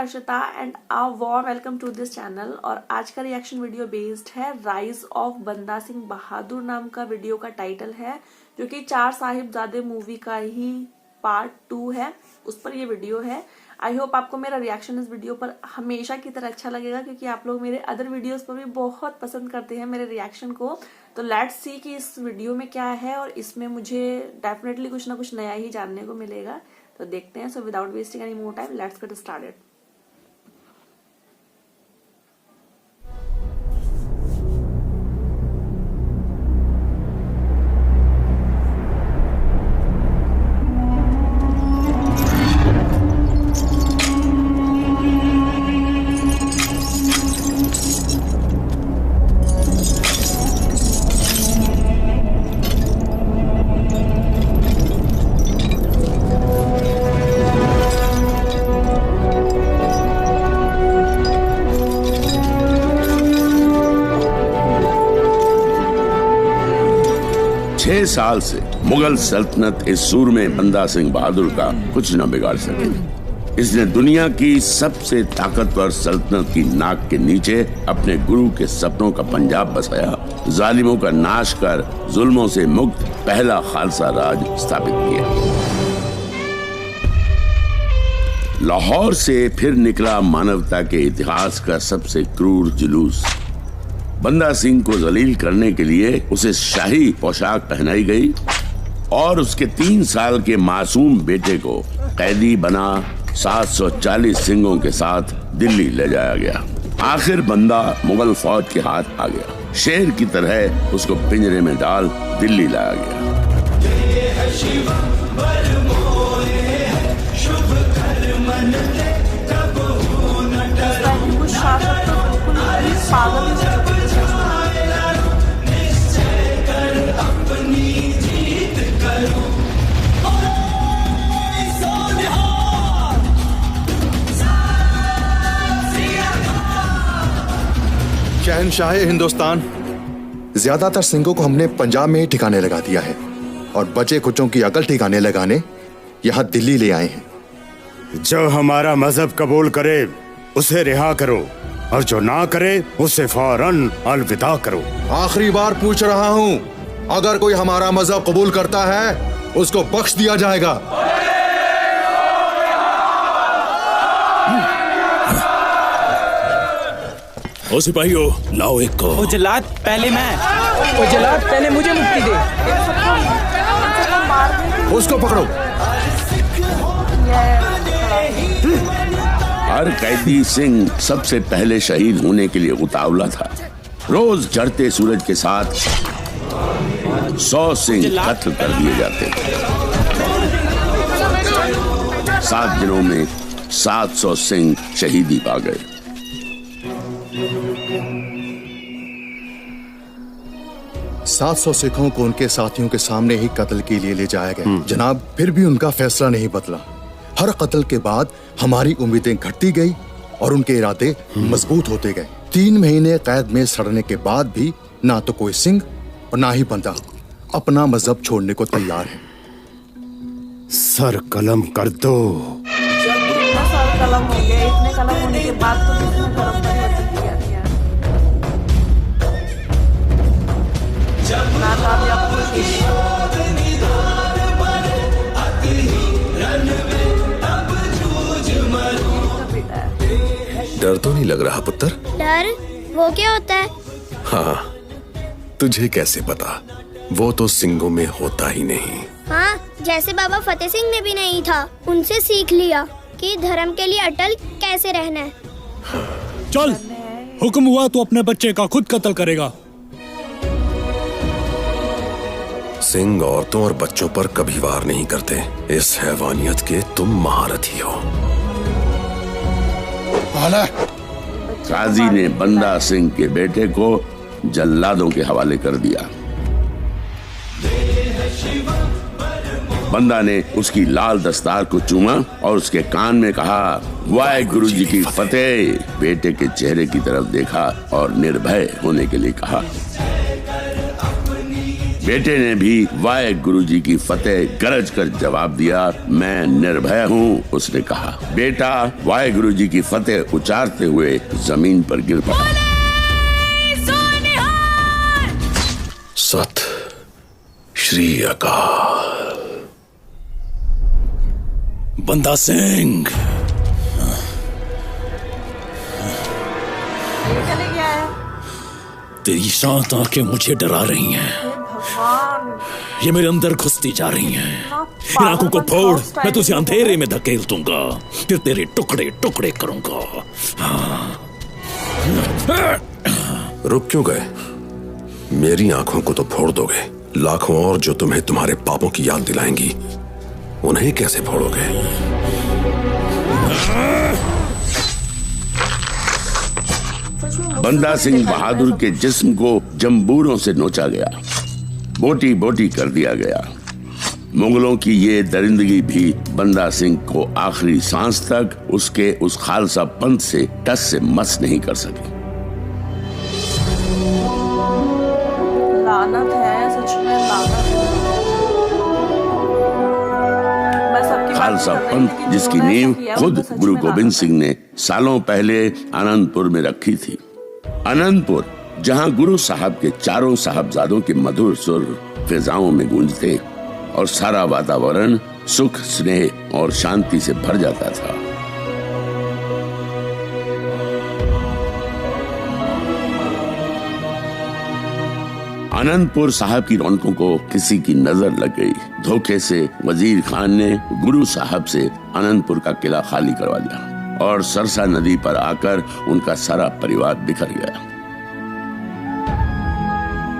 Harshita and आ वॉर welcome to this channel. और आज का रिएक्शन वीडियो बेस्ड है राइज ऑफ बंदा सिंह बहादुर नाम का वीडियो का टाइटल है, जो कि चार साहिबजादे मूवी का ही पार्ट 2 है, उस पर ये वीडियो है। आई होप आपको मेरा रिएक्शन इस वीडियो पर हमेशा की तरह अच्छा लगेगा, क्योंकि आप लोग मेरे अदर वीडियोस पर भी बहुत पसंद करते हैं मेरे रिएक्शन को। तो लेट्स सी कि इस वीडियो में क्या है, और इसमें मुझे डेफिनेटली कुछ ना कुछ नया ही जानने को मिलेगा। तो देखते हैं। So without wasting any more time let's get started. 6 साल से मुगल सल्तनत इस सूरमे बंदा सिंह बहादुर का कुछ न बिगाड़ सके। इसने दुनिया की सबसे ताकतवर सल्तनत की नाक के नीचे अपने गुरु के सपनों का पंजाब बसाया, जालिमों का नाश कर जुल्मों से मुक्त पहला खालसा राज स्थापित किया। लाहौर से फिर निकला मानवता के इतिहास का सबसे क्रूर जुलूस। बंदा सिंह को जलील करने के लिए उसे शाही पोशाक पहनाई गई और उसके 3 साल के मासूम बेटे को कैदी बना 740 सिंगों के साथ दिल्ली ले जाया गया। आखिर बंदा मुगल फौज के हाथ आ गया। शेर की तरह उसको पिंजरे में डाल दिल्ली लाया गया। शहनशाह हिंदुस्तान, ज्यादातर सिंगों को हमने पंजाब में ही ठिकाने लगा दिया है और बचे कुचों की अकल ठिकाने लगाने यहाँ दिल्ली ले आए हैं। जो हमारा मजहब कबूल करे उसे रिहा करो, और जो ना करे उसे फौरन अलविदा करो। आखिरी बार पूछ रहा हूँ, अगर कोई हमारा मजहब कबूल करता है उसको बख्श दिया जाएगा। ओ सिपाहियों, लाओ एक को। उजलात पहले मैं। उजलात पहले मुझे मुक्ति दे। उसको पकड़ो। हर कैदी सिंह सबसे पहले शहीद होने के लिए उतावला था। रोज चढ़ते सूरज के साथ 100 सिंह कत्ल कर दिए जाते थे। 7 दिनों में 700 सिंह शहीदी पा गए। सात 700 सिखों को उनके साथियों के सामने ही कत्ल के लिए ले जाया गया। जनाब, फिर भी उनका फैसला नहीं बदला। हर कत्ल के बाद हमारी उम्मीदें घटती गई और उनके इरादे मजबूत होते गए। 3 महीने कैद में सड़ने के बाद भी ना तो कोई सिंह और ना ही बंदा अपना मजहब छोड़ने को तैयार है। सर कलम कर दो। सर कलम हो गया, इतने कलम होने के बाद तो किसने कलम परिवर्तन किया गया। डर तो नहीं लग रहा पुत्र? डर? वो क्या होता है? हाँ, तुझे कैसे पता? वो तो सिंगों में होता ही नहीं। हाँ, जैसे बाबा फतेह सिंह में भी नहीं था, उनसे सीख लिया कि धर्म के लिए अटल कैसे रहना है। चल, हुक्म हुआ तो अपने बच्चे का खुद कत्ल करेगा। सिंह औरतों और बच्चों पर कभी वार नहीं करते। इस हैवानियत के तुम महारथी हो। काजी ने बंदा सिंह के बेटे को जल्लादों के हवाले कर दिया। बंदा ने उसकी लाल दस्तार को चूमा और उसके कान में कहा, वाहेगुरु जी की फतेह। बेटे के चेहरे की तरफ देखा और निर्भय होने के लिए कहा। बेटे ने भी वाहे गुरुजी की फतेह गरज कर जवाब दिया। मैं निर्भय हूँ, उसने कहा। बेटा वाहे गुरुजी की फतेह उचारते हुए जमीन पर गिर पड़ा। सत श्री अकाल। बंदा सिंह, चले गया है। तेरी शांत आंखें मुझे डरा रही हैं। भगवान, ये मेरे अंदर घुसती जा रही हैं। इन आंखों को फोड़, मैं तुझे अंधेरे में धकेल दूंगा, फिर तेरे टुकड़े टुकड़े करूंगा। रुक क्यों गए? मेरी आंखों को तो फोड़ दोगे, लाखों और जो तुम्हें तुम्हारे पापों की याद दिलाएंगी, उन्हें कैसे फोड़ोगे? बंदा सिंह बहादुर के जिस्म को जंबूरों से नोचा गया, बोटी बोटी कर दिया गया। मुगलों की ये दरिंदगी भी बंदा सिंह को आखिरी सांस तक उसके उस खालसा पंथ से टस से मस नहीं कर सकी। लानत है, सच में लानत है। मैं सबकी बात खालसा कर रही पंथ थी, जिसकी जिन्होंने नींव ऐसा किया, खुद वो तो सच गुरु में गोविंद लानत सिंह ने सालों पहले आनंदपुर में रखी थी। आनंदपुर जहां गुरु साहब के चारों साहबजादों के मधुर सुर फिजाओं में गूंजते और सारा वातावरण सुख, स्नेह और शांति से भर जाता था। आनंदपुर साहब की रौनकों को किसी की नजर लग गई। धोखे से वजीर खान ने गुरु साहब से आनंदपुर का किला खाली करवा लिया और सरसा नदी पर आकर उनका सारा परिवार बिखर गया।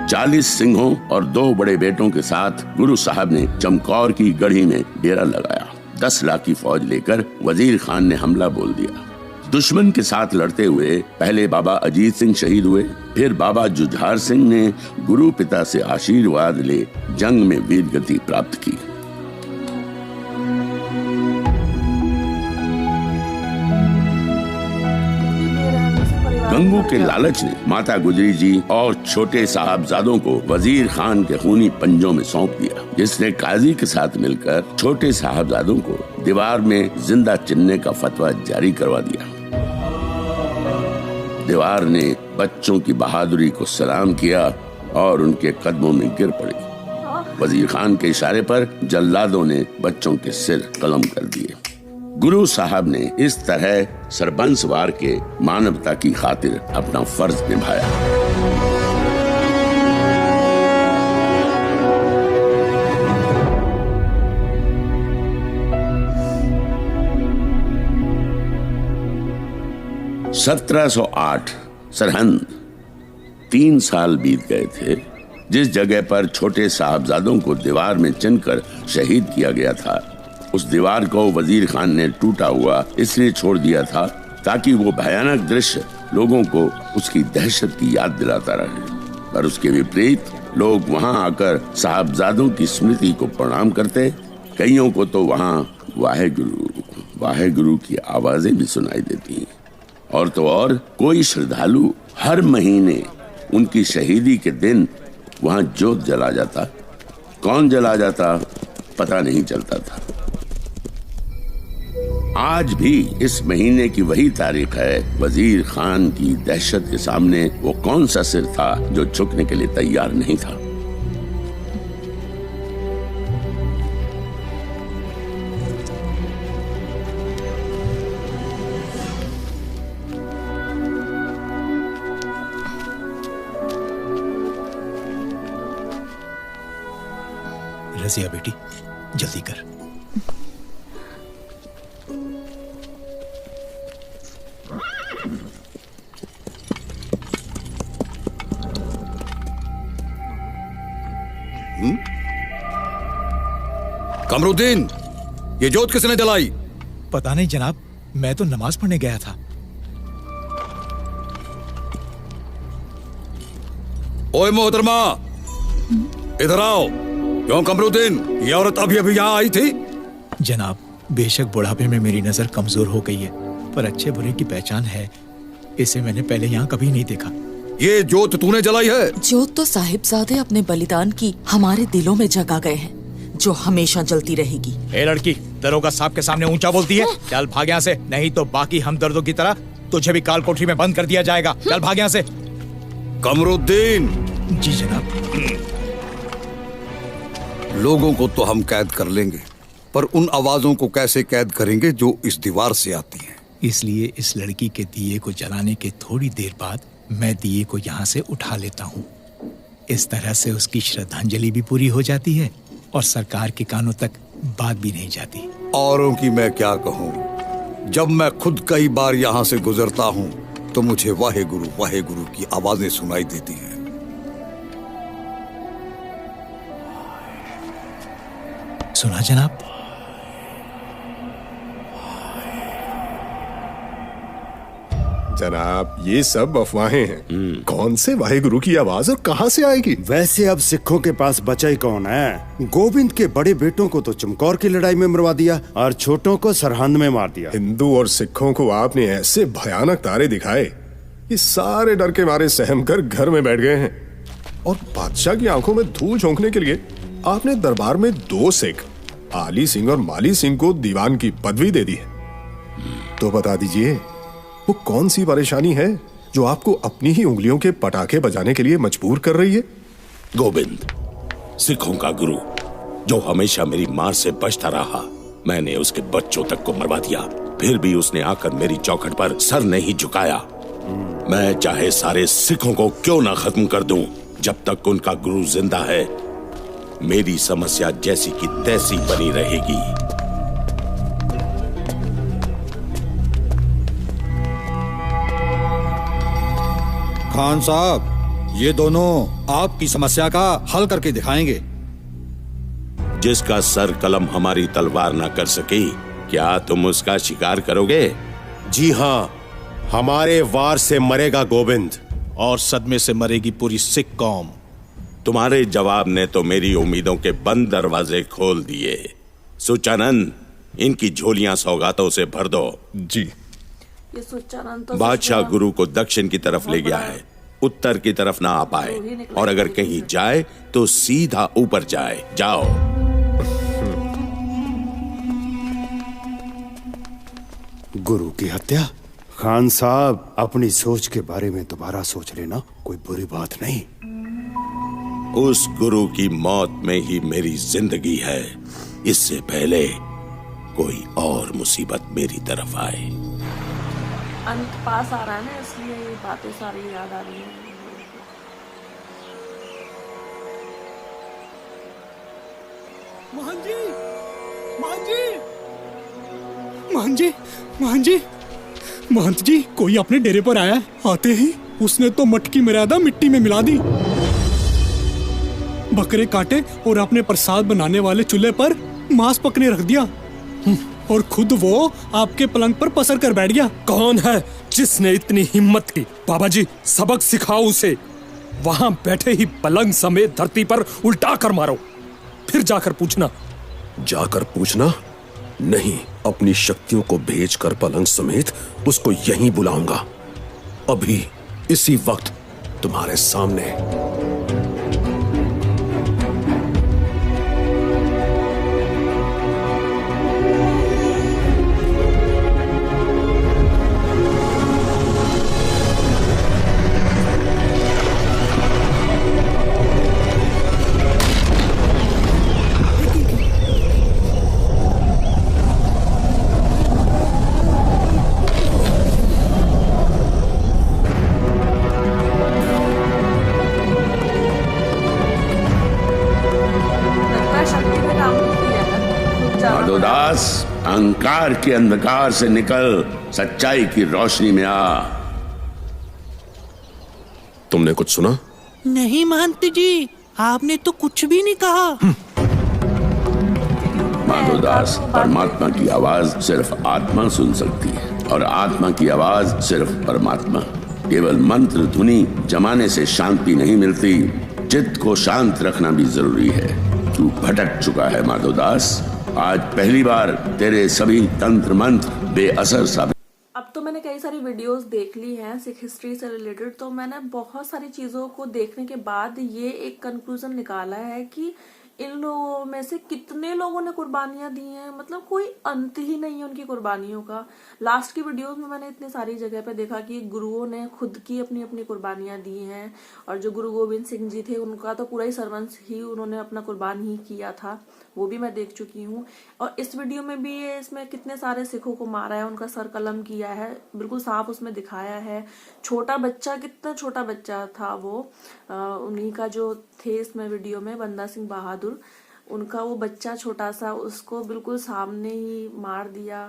40 सिंहों और 2 बड़े बेटों के साथ गुरु साहब ने चमकौर की गढ़ी में डेरा लगाया। 10 लाख की फौज लेकर वजीर खान ने हमला बोल दिया। दुश्मन के साथ लड़ते हुए पहले बाबा अजीत सिंह शहीद हुए, फिर बाबा जुझार सिंह ने गुरु पिता से आशीर्वाद ले जंग में वीरगति प्राप्त की। गंगू के लालच ने माता गुजरी जी और छोटे साहबजादों को वजीर खान के खूनी पंजों में सौंप दिया, जिसने काजी के साथ मिलकर छोटे साहबजादों को दीवार में जिंदा चिनने का फतवा जारी करवा दिया। दीवार ने बच्चों की बहादुरी को सलाम किया और उनके कदमों में गिर पड़ी। वजीर खान के इशारे पर जल्लादों ने बच्चों के सिर कलम कर दिए। गुरु साहब ने इस तरह सरबंसवार के मानवता की खातिर अपना फर्ज निभाया। (1708) सरहंद। 3 साल बीत गए थे। जिस जगह पर छोटे साहबजादों को दीवार में चिनकर शहीद किया गया था, उस दीवार को वजीर खान ने टूटा हुआ इसलिए छोड़ दिया था ताकि वो भयानक दृश्य लोगों को उसकी दहशत की याद दिलाता रहे। पर उसके विपरीत लोग वहां आकर साहबजादों की स्मृति को प्रणाम करते। कईयों को तो वहां वाहे गुरु की आवाजें भी सुनाई देती। और तो और कोई श्रद्धालु हर महीने उनकी शहीदी के दिन वहां जोत जला जाता। कौन जला जाता पता नहीं चलता था। आज भी इस महीने की वही तारीख है। वजीर खान की दहशत के सामने वो कौन सा सिर था जो झुकने के लिए तैयार नहीं था। रजिया बेटी, जल्दी कर। कमरुद्दीन, ये जोत किसने जलाई? पता नहीं जनाब, मैं तो नमाज पढ़ने गया था। ओए मोहतरमा, इधर आओ। क्यों कमरुद्दीन, ये औरत अभी अभी यहाँ आई थी? जनाब, बेशक बुढ़ापे में मेरी नजर कमजोर हो गई है, पर अच्छे बुरे की पहचान है। इसे मैंने पहले यहाँ कभी नहीं देखा। ये जोत तूने जलाई है? जोत तो साहिबजादे अपने बलिदान की हमारे दिलों में जगा गए हैं, जो हमेशा जलती रहेगी। ए लड़की, दरोगा साहब के सामने ऊंचा बोलती है। चल भाग यहाँ से, नहीं तो बाकी हमदर्दों की तरह तुझे भी काल कोठरी में बंद कर दिया जाएगा। चल भाग यहाँ से। कमरुद्दीन। जी जनाब। लोगों को तो हम कैद कर लेंगे, पर उन आवाजों को कैसे कैद करेंगे जो इस दीवार से आती हैं? इसलिए इस लड़की के दिए को जलाने के थोड़ी देर बाद मैं दिए को यहाँ से उठा लेता हूँ। इस तरह से उसकी श्रद्धांजलि भी पूरी हो जाती है और सरकार के कानों तक बात भी नहीं जाती। औरों की मैं क्या कहूँ, जब मैं खुद कई बार यहाँ से गुजरता हूँ तो मुझे वाहे गुरु की आवाजें सुनाई देती हैं। सुना जनाब? जनाब, ये सब अफवाहें हैं। कौन से वाहेगुरु की आवाज और कहां से आएगी? वैसे अब सिखों के पास बचा ही कौन है? गोविंद के बड़े बेटों को तो चमकौर की लड़ाई में मरवा दिया और छोटों को सरहंद में मार दिया। हिंदू और सिखों को आपने ऐसे भयानक तारे दिखाए कि सारे डर के मारे सहम कर घर में बैठ गए हैं। और बादशाह की आंखों में धूल झोंकने के लिए आपने दरबार में 2 सिख, आली सिंह और माली सिंह को दीवान की पदवी दे दी है। तो बता दीजिए, वो कौन सी परेशानी है जो आपको अपनी ही उंगलियों के पटाखे बजाने के लिए मजबूर कर रही है? गोविंद, सिखों का गुरु, जो हमेशा मेरी मार से बचता रहा, मैंने उसके बच्चों तक को मरवा दिया, फिर भी उसने आकर मेरी चौखट पर सर नहीं झुकाया। मैं चाहे सारे सिखों को क्यों ना खत्म कर दूं, जब तक उनका गुरु जिंदा है मेरी समस्या जैसी की तैसी बनी रहेगी। खान साहब, ये दोनों आपकी समस्या का हल करके दिखाएंगे। जिसका सर कलम हमारी तलवार ना कर सकी, क्या तुम उसका शिकार करोगे? जी हाँ, हमारे वार से मरेगा गोविंद और सदमे से मरेगी पूरी सिख कौम। तुम्हारे जवाब ने तो मेरी उम्मीदों के बंद दरवाजे खोल दिए। सुचानंद, इनकी झोलियां सौगातों से भर दो। जी। ये सुचानंद तो बादशाह गुरु को दक्षिण की तरफ ले गया है, उत्तर की तरफ ना आ पाए, और अगर कहीं जाए तो सीधा ऊपर जाए। जाओ। गुरु की हत्या? खान साहब, अपनी सोच के बारे में दोबारा सोच लेना, कोई बुरी बात नहीं। उस गुरु की मौत में ही मेरी जिंदगी है, इससे पहले कोई और मुसीबत मेरी तरफ आए। अंत पास आ रहा है ना, इसलिए ये बातें सारी याद आ रही हैं। मोहन जी, मोहन जी, मोहन जी, मोहन जी, महंत जी, कोई अपने डेरे पर आया। आते ही उसने तो मटकी मर्यादा मिट्टी में मिला दी, बकरे काटे और अपने प्रसाद बनाने वाले चूल्हे पर मांस पकने रख दिया, और खुद वो आपके पलंग पर पसर कर बैठ गया। कौन है जिसने इतनी हिम्मत की? बाबा जी, सबक सिखाओ उसे। वहां बैठे ही पलंग समेत धरती पर उल्टा कर मारो, फिर जाकर पूछना। जाकर पूछना? नहीं, अपनी शक्तियों को भेजकर पलंग समेत उसको यहीं बुलाऊंगा, अभी इसी वक्त तुम्हारे सामने। अहंकार के अंधकार से निकल सच्चाई की रोशनी में आ। तुमने कुछ सुना? नहीं महंत जी, आपने तो कुछ भी नहीं कहा। माधोदास, परमात्मा की आवाज सिर्फ आत्मा सुन सकती है, और आत्मा की आवाज सिर्फ परमात्मा। केवल मंत्र ध्वनि जमाने से शांति नहीं मिलती, चित्त को शांत रखना भी जरूरी है। तू भटक चुका है माधोदास, आज पहली बार तेरे सभी तंत्र मंत्र बेअसर साबित। अब तो मैंने मैंने कई सारी वीडियोस देख ली हैं सिख हिस्ट्री से रिलेटेड, तो मैंने बहुत सारी चीज़ों को देखने के बाद ये एक कंक्लूजन निकाला है कि इन लोगों में से कितने लोगों ने कुर्बानियां दी हैं, मतलब कोई अंत ही नहीं है उनकी कुर्बानियों का। लास्ट की वीडियोस में मैंने इतनी सारी जगह पे देखा कि गुरुओं ने खुद की अपनी अपनी कुर्बानियां दी हैं, और जो गुरु गोविंद सिंह जी थे उनका तो पूरा ही सर्वंस ही उन्होंने अपना कुर्बान ही किया था, वो भी मैं देख चुकी हूँ। और इस वीडियो में भी ये इसमें कितने सारे सिखों को मारा है, उनका सर कलम किया है, बिल्कुल साफ उसमें दिखाया है। छोटा बच्चा, कितना छोटा बच्चा था वो, उन्हीं का जो थे इसमें वीडियो में बंदा सिंह बहादुर, उनका वो बच्चा छोटा सा, उसको बिल्कुल सामने ही मार दिया।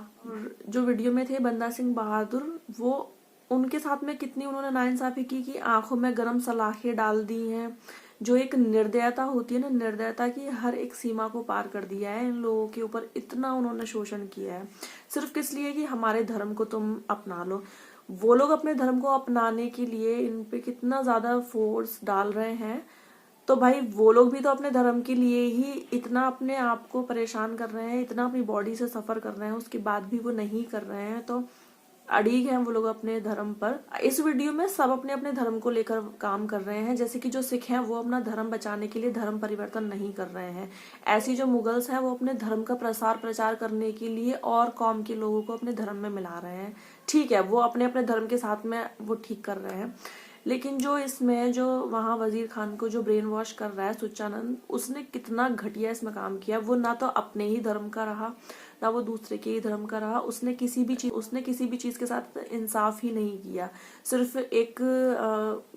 जो वीडियो में थे बंदा सिंह बहादुर, वो उनके साथ में कितनी उन्होंने नाइंसाफी की कि आंखों में गरम सलाखें डाल दी हैं। जो एक निर्दयता होती है ना, निर्दयता की हर एक सीमा को पार कर दिया है इन लोगों के ऊपर, इतना उन्होंने शोषण किया है सिर्फ किस लिए कि हमारे धर्म को तुम अपना लो। वो लोग अपने धर्म को अपनाने के लिए इन पे कितना ज्यादा फोर्स डाल रहे हैं, तो भाई वो लोग भी तो अपने धर्म के लिए ही इतना अपने आप को परेशान कर रहे हैं, इतना अपनी बॉडी से सफर कर रहे हैं, उसके बाद भी वो नहीं कर रहे हैं, तो अड़ीग हैं वो लोग अपने धर्म पर। इस वीडियो में सब अपने अपने धर्म को लेकर काम कर रहे हैं, जैसे कि जो सिख हैं वो अपना धर्म बचाने के लिए धर्म परिवर्तन नहीं कर रहे हैं, ऐसी जो मुगल्स हैं वो अपने धर्म का प्रसार प्रचार करने के लिए और कौम के लोगों को अपने धर्म में मिला रहे हैं। ठीक है, वो अपने अपने धर्म के साथ में वो ठीक कर रहे हैं, लेकिन जो इसमें जो वहाँ वजीर खान को जो ब्रेन वॉश कर रहा है सुच्चानंद, उसने कितना घटिया इसमें काम किया। वो ना तो अपने ही धर्म का रहा, ना वो दूसरे के ही धर्म का रहा, उसने किसी भी चीज के साथ इंसाफ ही नहीं किया। सिर्फ एक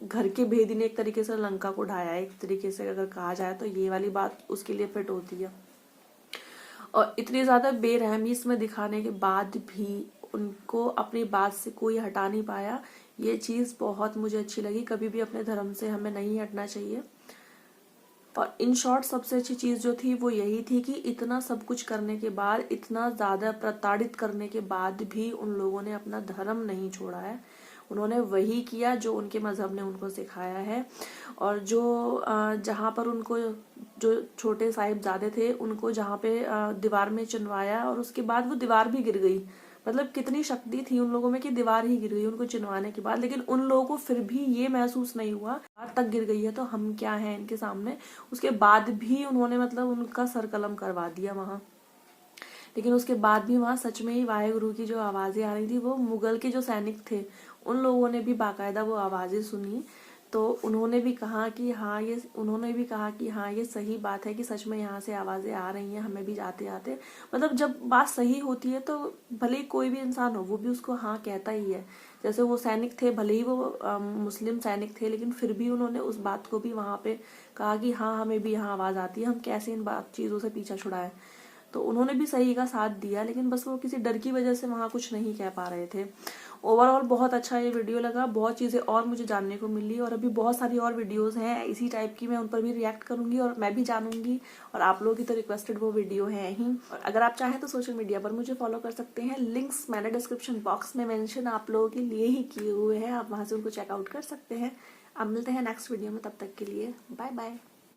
घर के भेदी ने एक तरीके से लंका को ढाया, एक तरीके से अगर कहा जाए तो ये वाली बात उसके लिए फिट होती है। और इतनी ज्यादा बेरहमी इसमें दिखाने के बाद भी उनको अपनी बात से कोई हटा नहीं पाया, ये चीज बहुत मुझे अच्छी लगी। कभी भी अपने धर्म से हमें नहीं हटना चाहिए। और इन शॉर्ट सबसे अच्छी चीज जो थी वो यही थी कि इतना सब कुछ करने के बाद, इतना ज्यादा प्रताड़ित करने के बाद भी उन लोगों ने अपना धर्म नहीं छोड़ा है। उन्होंने वही किया जो उनके मजहब ने उनको सिखाया है। और जो जहाँ पर उनको जो छोटे साहिबजादे थे उनको जहाँ पे दीवार में चिनवाया और उसके बाद वो दीवार भी गिर गई, मतलब कितनी शक्ति थी उन लोगों में कि दीवार ही गिर गई उनको चिनवाने के बाद, लेकिन उन लोगों को फिर भी ये महसूस नहीं हुआ दीवार तक गिर गई है तो हम क्या हैं इनके सामने। उसके बाद भी उन्होंने मतलब उनका सर कलम करवा दिया वहां, लेकिन उसके बाद भी वहां सच में ही वाहेगुरु की जो आवाजें आ रही थी, वो मुगल के जो सैनिक थे उन लोगों ने भी बाकायदा वो आवाजें सुनी, तो उन्होंने भी कहा कि हाँ ये सही बात है कि सच में यहाँ से आवाजें आ रही हैं, हमें भी जाते आते, मतलब जब बात सही होती है तो भले ही कोई भी इंसान हो वो भी उसको हाँ कहता ही है। जैसे वो सैनिक थे, भले ही वो मुस्लिम सैनिक थे, लेकिन फिर भी उन्होंने उस बात को भी वहां पे कहा कि हाँ हमें भी यहाँ आवाज आती है, हम कैसे इन चीजों से पीछा छुड़ाएं। तो उन्होंने भी सही का साथ दिया, लेकिन बस वो किसी डर की वजह से वहां कुछ नहीं कह पा रहे थे। ओवरऑल बहुत अच्छा ये वीडियो लगा, बहुत चीजें और मुझे जानने को मिली, और अभी बहुत सारी और वीडियोस हैं इसी टाइप की, मैं उन पर भी रिएक्ट करूंगी और मैं भी जानूंगी, और आप लोगों की तो रिक्वेस्टेड वो वीडियो है ही। और अगर आप चाहें तो सोशल मीडिया पर मुझे फॉलो कर सकते हैं, लिंक्स मैंने डिस्क्रिप्शन बॉक्स में मेंशन आप लोगों के लिए ही किए हुए हैं, आप वहां से उनको चेकआउट कर सकते हैं। अब मिलते हैं नेक्स्ट वीडियो में, तब तक के लिए बाय बाय।